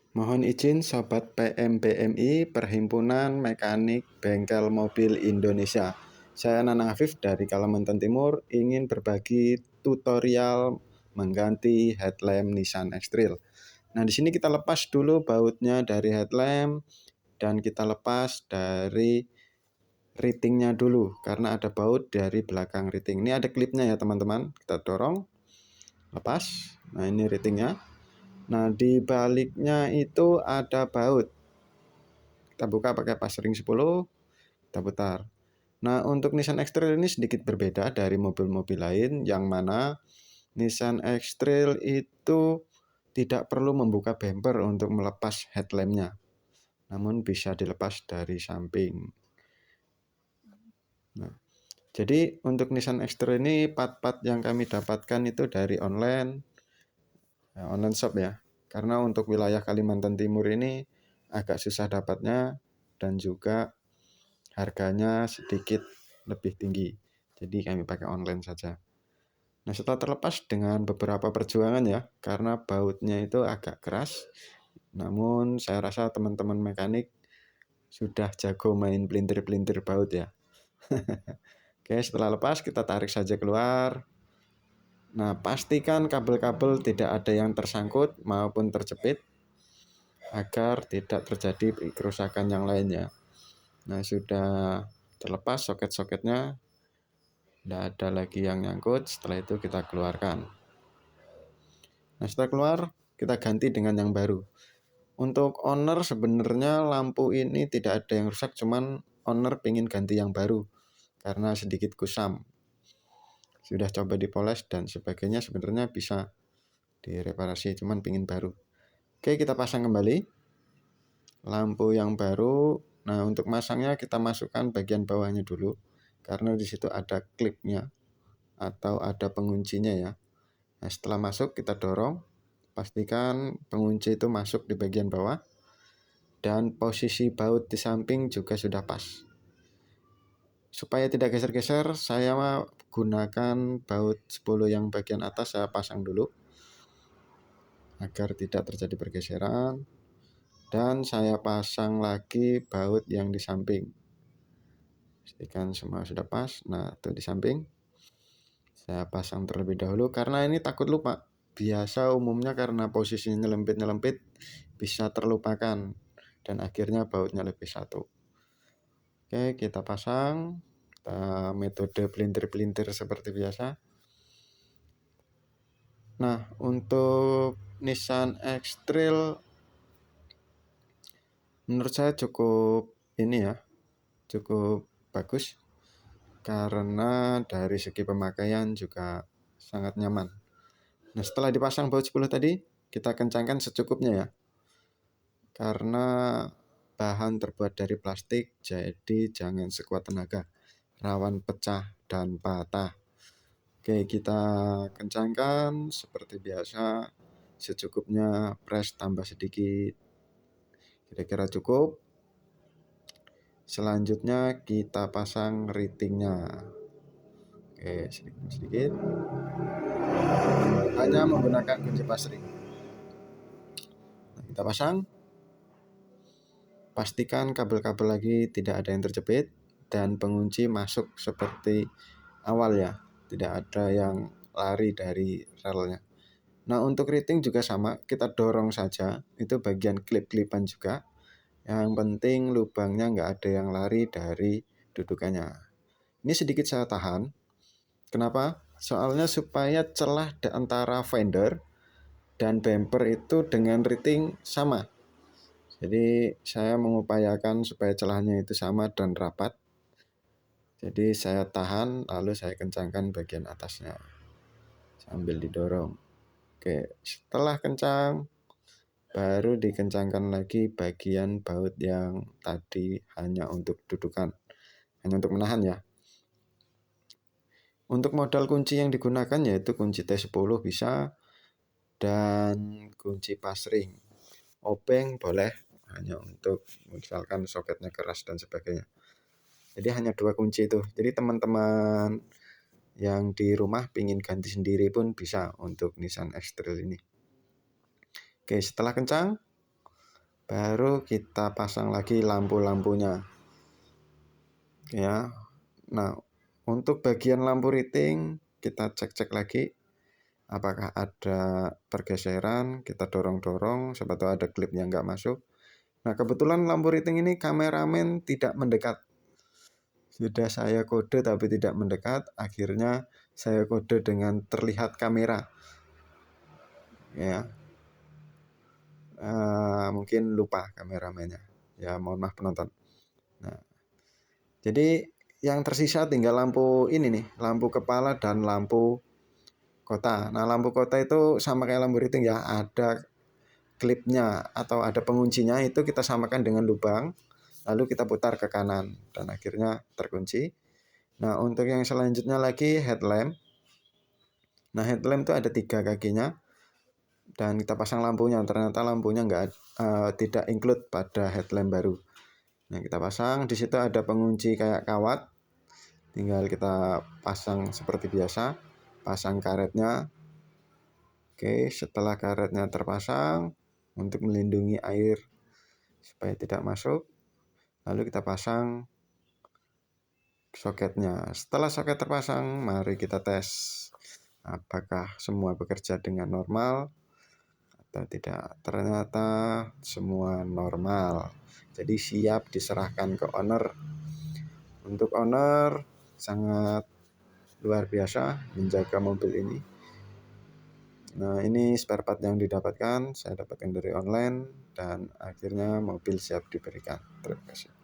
Mohon izin Sobat PMBMI, Perhimpunan Mekanik Bengkel Mobil Indonesia. Saya Nana Afif dari Kalimantan Timur ingin berbagi tutorial mengganti headlamp Nissan X-Trail. Nah, di sini kita lepas dulu bautnya dari headlamp dan kita lepas dari ritingnya dulu karena ada baut dari belakang riting. Ini ada klipnya ya teman-teman. Kita dorong, lepas. Nah, ini ritingnya. Nah, di baliknya itu ada baut. Kita buka pakai pasring 10, kita putar. Nah, untuk Nissan X-Trail ini sedikit berbeda dari mobil-mobil lain, yang mana Nissan X-Trail itu tidak perlu membuka bumper untuk melepas headlampnya, namun bisa dilepas dari samping. Nah, jadi untuk Nissan X-Trail ini part-part yang kami dapatkan itu dari online shop ya. Karena untuk wilayah Kalimantan Timur ini agak susah dapatnya dan juga harganya sedikit lebih tinggi. Jadi kami pakai online saja. Nah, setelah terlepas dengan beberapa perjuangan ya, karena bautnya itu agak keras. Namun saya rasa teman-teman mekanik sudah jago main pelintir-pelintir baut ya. Oke, setelah lepas kita tarik saja keluar. Nah, pastikan kabel-kabel tidak ada yang tersangkut maupun terjepit agar tidak terjadi kerusakan yang lainnya. Nah, sudah terlepas soket-soketnya, tidak ada lagi yang nyangkut. Setelah itu kita keluarkan. Nah, setelah keluar kita ganti dengan yang baru. Untuk owner sebenarnya lampu ini tidak ada yang rusak, cuman owner pengen ganti yang baru karena sedikit kusam. Sudah coba dipoles dan sebagainya, sebenarnya bisa direparasi, cuman pengen baru. Oke, kita pasang kembali lampu yang baru. Nah, untuk masangnya kita masukkan bagian bawahnya dulu karena di situ ada klipnya atau ada penguncinya ya. Nah, setelah masuk kita dorong, pastikan pengunci itu masuk di bagian bawah dan posisi baut di samping juga sudah pas. Supaya tidak geser-geser, saya gunakan baut 10 yang bagian atas saya pasang dulu agar tidak terjadi pergeseran, dan saya pasang lagi baut yang di samping. Pastikan semua sudah pas. Nah, itu di samping saya pasang terlebih dahulu karena ini takut lupa. Biasa umumnya karena posisinya nyelempit-nyelempit bisa terlupakan dan akhirnya bautnya lebih satu. Oke, kita pasang. Kita metode pelintir-pelintir seperti biasa. Nah, untuk Nissan X-Trail menurut saya cukup bagus karena dari segi pemakaian juga sangat nyaman. Nah, setelah dipasang baut 10 tadi, kita kencangkan secukupnya ya. Karena bahan terbuat dari plastik, jadi jangan sekuat tenaga, rawan pecah dan patah. Oke, kita kencangkan seperti biasa, secukupnya, press tambah sedikit, kira-kira cukup. Selanjutnya kita pasang ritingnya. Oke, sedikit-sedikit, hanya menggunakan kunci pasring. Nah, kita pasang. Pastikan kabel-kabel lagi tidak ada yang terjepit dan pengunci masuk seperti awal ya, tidak ada yang lari dari relnya. Nah, untuk riting juga sama, kita dorong saja, itu bagian klip-klipan juga. Yang penting lubangnya nggak ada yang lari dari dudukannya. Ini sedikit saya tahan. Kenapa? Soalnya supaya celah antara fender dan bumper itu dengan riting sama. Jadi saya mengupayakan supaya celahnya itu sama dan rapat. Jadi saya tahan lalu saya kencangkan bagian atasnya sambil didorong. Oke, setelah kencang baru dikencangkan lagi bagian baut yang tadi hanya untuk dudukan, hanya untuk menahan ya. Untuk modal kunci yang digunakan yaitu kunci T10 bisa dan kunci pasring. Obeng boleh, hanya untuk misalkan soketnya keras dan sebagainya. Jadi hanya 2 kunci itu. Jadi teman-teman yang di rumah pingin ganti sendiri pun bisa untuk Nissan X-Trail ini. Oke, setelah kencang baru kita pasang lagi lampu-lampunya ya. Nah, untuk bagian lampu riting kita cek-cek lagi apakah ada pergeseran, kita dorong-dorong, siapa tahu ada klip yang nggak masuk. Nah, kebetulan lampu riting ini kameramen tidak mendekat. Sudah saya kode tapi tidak mendekat, akhirnya saya kode dengan terlihat kamera. Ya, mungkin lupa kameramennya. Ya, mohon maaf penonton. Nah, jadi yang tersisa tinggal lampu ini nih, lampu kepala dan lampu kota. Nah, lampu kota itu sama kayak lampu riting ya, ada klipnya atau ada penguncinya, itu kita samakan dengan lubang, lalu kita putar ke kanan dan akhirnya terkunci. Nah, untuk yang selanjutnya lagi headlamp. Nah, headlamp itu ada 3 kakinya dan kita pasang lampunya. Ternyata lampunya tidak include pada headlamp baru. Nah, kita pasang, di situ ada pengunci kayak kawat. Tinggal kita pasang seperti biasa, pasang karetnya. Oke, setelah karetnya terpasang untuk melindungi air supaya tidak masuk, lalu kita pasang soketnya. Setelah soket terpasang, mari kita tes apakah semua bekerja dengan normal atau tidak. Ternyata semua normal. Jadi siap diserahkan ke owner. Untuk owner sangat luar biasa menjaga mobil ini. Nah, ini spare part yang didapatkan, saya dapatkan dari online dan akhirnya mobil siap diberikan. Terima kasih.